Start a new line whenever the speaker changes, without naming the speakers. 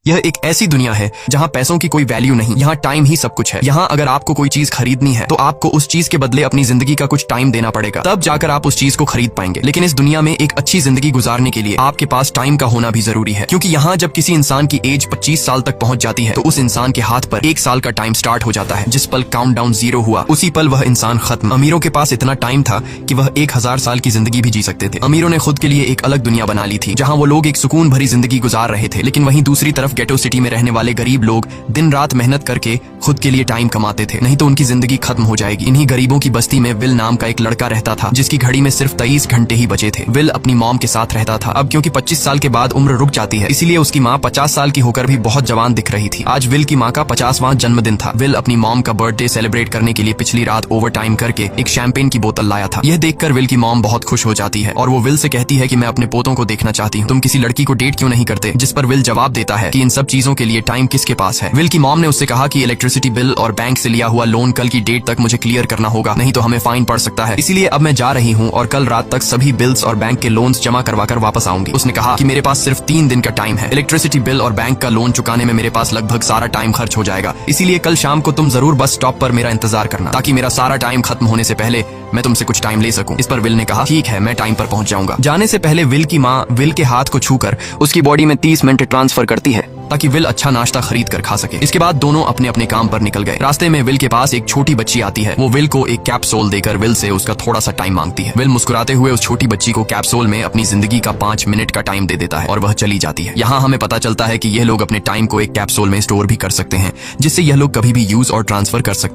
यह एक ऐसी दुनिया है जहाँ पैसों की कोई वैल्यू नहीं, यहाँ टाइम ही सब कुछ है। यहाँ अगर आपको कोई चीज खरीदनी है तो आपको उस चीज के बदले अपनी जिंदगी का कुछ टाइम देना पड़ेगा, तब जाकर आप उस चीज को खरीद पाएंगे। लेकिन इस दुनिया में एक अच्छी जिंदगी गुजारने के लिए आपके पास टाइम का होना भी जरूरी है, क्योंकि यहाँ जब किसी इंसान की एज 25 साल तक पहुंच जाती है तो उस इंसान के हाथ पर 1 साल का टाइम स्टार्ट हो जाता है। जिस पल काउंटडाउन 0 हुआ उसी पल वह इंसान खत्म। अमीरों के पास इतना टाइम था कि वह 1000 साल की जिंदगी भी जी सकते थे। अमीरों ने खुद के लिए एक अलग दुनिया बना ली थी जहाँ वो लोग एक सुकून भरी जिंदगी गुजार रहे थे, लेकिन वहीं दूसरी तरफ गेटो सिटी में रहने वाले गरीब लोग दिन रात मेहनत करके खुद के लिए टाइम कमाते थे, नहीं तो उनकी जिंदगी खत्म हो जाएगी। इन्हीं गरीबों की बस्ती में विल नाम का एक लड़का रहता था जिसकी घड़ी में सिर्फ 23 घंटे ही बचे थे। विल अपनी मॉम के साथ रहता था। अब क्योंकि 25 साल के बाद उम्र रुक जाती है, इसीलिए उसकी माँ 50 साल की होकर भी बहुत जवान दिख रही थी। आज विल की माँ का 50वां जन्मदिन था। विल अपनी मॉम का बर्थडे सेलिब्रेट करने के लिए पिछली रात ओवर टाइम करके एक शैंपेन की बोतल लाया था। यह देखकर विल की मॉम बहुत खुश हो जाती है और वो विल से कहती है कि मैं अपने पोतों को देखना चाहती हूँ, तुम किसी लड़की को डेट क्यों नहीं करते? जिस पर विल जवाब देता है कि इन सब चीजों के लिए टाइम किसके पास है। विल की मॉम ने उससे कहा कि इलेक्ट्रिसिटी बिल और बैंक से लिया हुआ लोन कल की डेट तक मुझे क्लियर करना होगा, नहीं तो हमें फाइन पड़ सकता है। इसीलिए अब मैं जा रही हूँ और कल रात तक सभी बिल्स और बैंक के लोन्स जमा करवाकर वापस आऊंगी। उसने कहा कि मेरे पास सिर्फ 3 दिन का टाइम है। इलेक्ट्रिसिटी बिल और बैंक का लोन चुकाने में मेरे पास लगभग सारा टाइम खर्च हो जाएगा, इसीलिए कल शाम को तुम जरूर बस स्टॉप पर मेरा इंतजार करना, ताकि मेरा सारा टाइम खत्म होने से पहले मैं तुमसे कुछ टाइम ले सकूं। इस पर विल ने कहा ठीक है, मैं टाइम पर पहुंच जाऊंगा। जाने से पहले विल की माँ विल के हाथ को छूकर उसकी बॉडी में 30 मिनट ट्रांसफर करती है ताकि विल अच्छा नाश्ता खरीद कर खा सके। इसके बाद दोनों अपने अपने काम पर निकल गए। रास्ते में विल के पास एक छोटी बच्ची आती है। वो विल को एक कैप्सूल देकर विल से उसका थोड़ा सा टाइम मांगती है। विल मुस्कुराते हुए उस छोटी बच्ची को कैप्सूल में अपनी जिंदगी का 5 मिनट का टाइम दे देता है और वह चली जाती है। यहाँ हमें पता चलता है कि यह लोग अपने टाइम को एक कैप्सूल में स्टोर भी कर सकते हैं, जिससे यह लोग कभी भी यूज और ट्रांसफर कर सकते हैं।